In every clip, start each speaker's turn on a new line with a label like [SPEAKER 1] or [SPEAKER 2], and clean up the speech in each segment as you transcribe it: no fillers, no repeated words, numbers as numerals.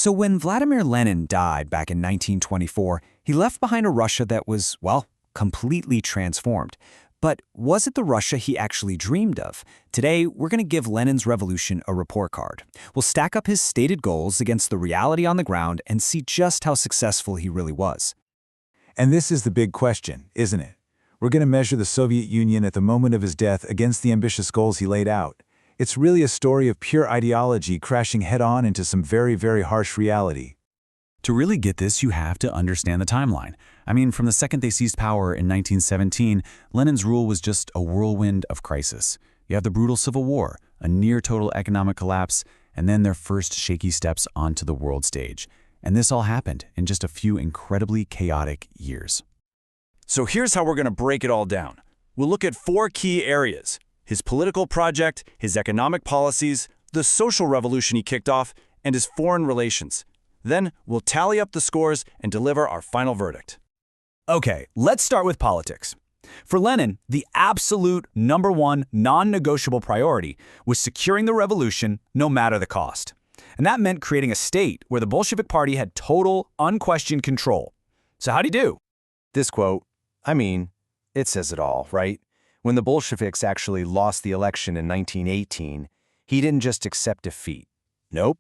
[SPEAKER 1] So when Vladimir Lenin died back in 1924, he left behind a Russia that was, well, completely transformed. But was it the Russia he actually dreamed of? Today, we're going to give Lenin's revolution a report card. We'll stack up his stated goals against the reality on the ground and see just how successful he really was.
[SPEAKER 2] And this is the big question, isn't it? We're going to measure the Soviet Union at the moment of his death against the ambitious goals he laid out. It's really a story of pure ideology crashing head-on into some very, very harsh reality.
[SPEAKER 3] To really get this, you have to understand the timeline. I mean, from the second they seized power in 1917, Lenin's rule was just a whirlwind of crisis. You have the brutal Civil War, a near-total economic collapse, and then their first shaky steps onto the world stage. And this all happened in just a few incredibly chaotic years.
[SPEAKER 4] So here's how we're going to break it all down. We'll look at 4 key areas: his political project, his economic policies, the social revolution he kicked off, and his foreign relations. Then we'll tally up the scores and deliver our final verdict.
[SPEAKER 5] Okay, let's start with politics. For Lenin, the absolute #1 non-negotiable priority was securing the revolution no matter the cost. And that meant creating a state where the Bolshevik Party had total, unquestioned control. So how'd he do?
[SPEAKER 6] This quote, it says it all, right? When the Bolsheviks actually lost the election in 1918, he didn't just accept defeat. Nope.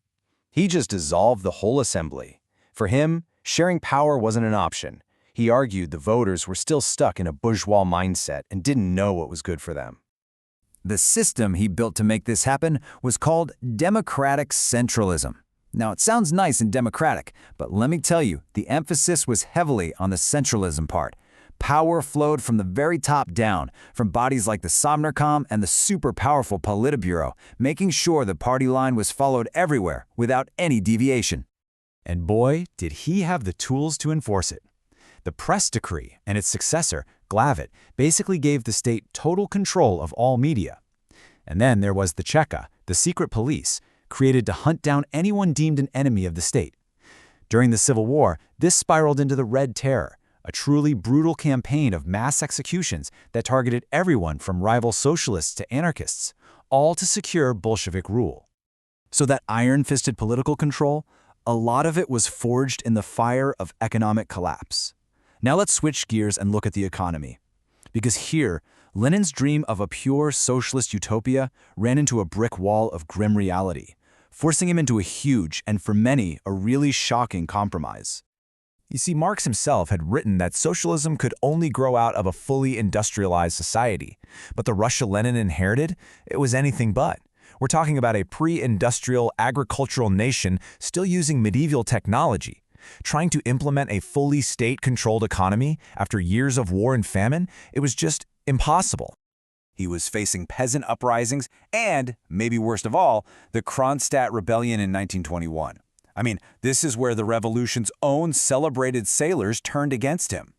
[SPEAKER 6] He just dissolved the whole assembly. For him, sharing power wasn't an option. He argued the voters were still stuck in a bourgeois mindset and didn't know what was good for them.
[SPEAKER 1] The system he built to make this happen was called democratic centralism. Now, it sounds nice and democratic, but let me tell you, the emphasis was heavily on the centralism part. Power flowed from the very top down, from bodies like the Sovnarkom and the super-powerful Politburo, making sure the party line was followed everywhere without any deviation.
[SPEAKER 3] And boy, did he have the tools to enforce it. The press decree and its successor, Glavit, basically gave the state total control of all media. And then there was the Cheka, the secret police, created to hunt down anyone deemed an enemy of the state. During the Civil War, this spiraled into the Red Terror, a truly brutal campaign of mass executions that targeted everyone from rival socialists to anarchists, all to secure Bolshevik rule.
[SPEAKER 5] So that iron-fisted political control, a lot of it was forged in the fire of economic collapse. Now let's switch gears and look at the economy. Because here, Lenin's dream of a pure socialist utopia ran into a brick wall of grim reality, forcing him into a huge, and for many, a really shocking compromise. You see, Marx himself had written that socialism could only grow out of a fully industrialized society. But the Russia Lenin inherited, it was anything but. We're talking about a pre-industrial agricultural nation still using medieval technology. Trying to implement a fully state-controlled economy after years of war and famine, it was just impossible. He was facing peasant uprisings and, maybe worst of all, the Kronstadt Rebellion in 1921. I mean, this is where the revolution's own celebrated sailors turned against him.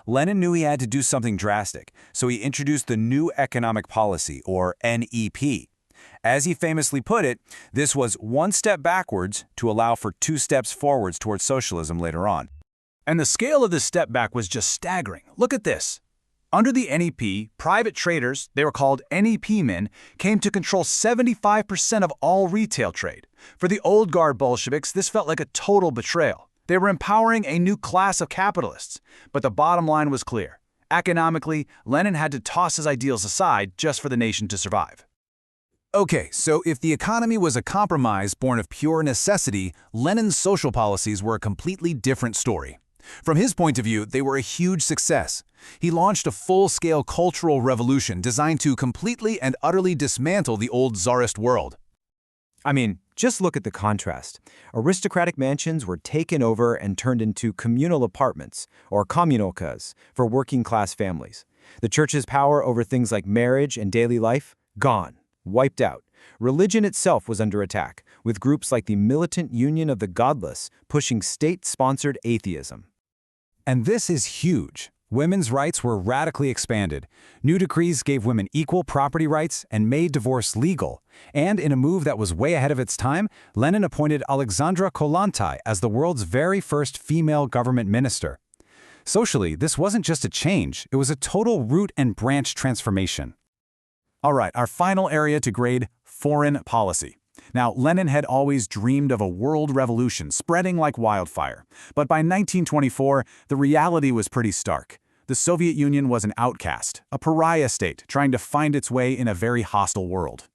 [SPEAKER 5] Lenin knew he had to do something drastic, so he introduced the New Economic Policy, or NEP. As he famously put it, this was one step backwards to allow for 2 steps forwards towards socialism later on. And the scale of this step back was just staggering. Look at this. Under the NEP, private traders, they were called NEP men, came to control 75% of all retail trade. For the old guard Bolsheviks, this felt like a total betrayal. They were empowering a new class of capitalists. But the bottom line was clear. Economically, Lenin had to toss his ideals aside just for the nation to survive. Okay, so if the economy was a compromise born of pure necessity, Lenin's social policies were a completely different story. From his point of view, they were a huge success. He launched a full-scale cultural revolution designed to completely and utterly dismantle the old czarist world.
[SPEAKER 6] I mean, just look at the contrast. Aristocratic mansions were taken over and turned into communal apartments, or kommunalkas, for working-class families. The church's power over things like marriage and daily life, gone, wiped out. Religion itself was under attack, with groups like the Militant Union of the Godless pushing state-sponsored atheism.
[SPEAKER 1] And this is huge. Women's rights were radically expanded. New decrees gave women equal property rights and made divorce legal. And in a move that was way ahead of its time, Lenin appointed Alexandra Kollontai as the world's very first female government minister. Socially, this wasn't just a change, it was a total root and branch transformation.
[SPEAKER 5] All right, our final area to grade, foreign policy.
[SPEAKER 3] Now, Lenin had always dreamed of a world revolution spreading like wildfire. But by 1924, the reality was pretty stark. The Soviet Union was an outcast, a pariah state trying to find its way in a very hostile world.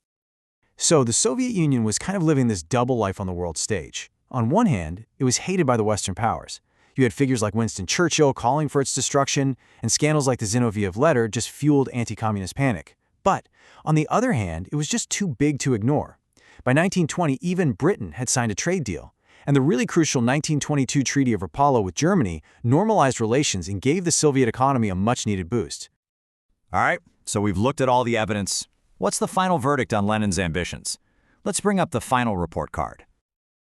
[SPEAKER 5] So the Soviet Union was kind of living this double life on the world stage. On one hand, it was hated by the Western powers. You had figures like Winston Churchill calling for its destruction, and scandals like the Zinoviev letter just fueled anti-communist panic. But on the other hand, it was just too big to ignore. By 1920, even Britain had signed a trade deal, and the really crucial 1922 Treaty of Rapallo with Germany normalized relations and gave the Soviet economy a much-needed boost.
[SPEAKER 1] All right, so we've looked at all the evidence. What's the final verdict on Lenin's ambitions? Let's bring up the final report card.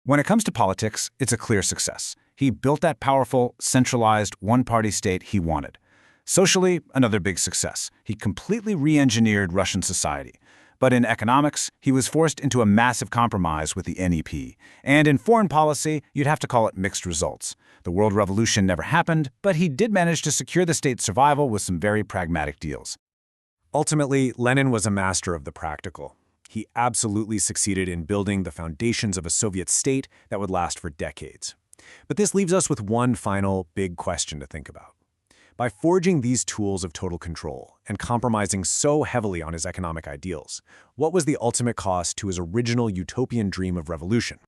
[SPEAKER 3] When it comes to politics, it's a clear success. He built that powerful, centralized, one-party state he wanted. Socially, another big success. He completely re-engineered Russian society. But in economics, he was forced into a massive compromise with the NEP. And in foreign policy, you'd have to call it mixed results. The World Revolution never happened, but he did manage to secure the state's survival with some very pragmatic deals.
[SPEAKER 2] Ultimately, Lenin was a master of the practical. He absolutely succeeded in building the foundations of a Soviet state that would last for decades. But this leaves us with one final big question to think about. By forging these tools of total control and compromising so heavily on his economic ideals, what was the ultimate cost to his original utopian dream of revolution?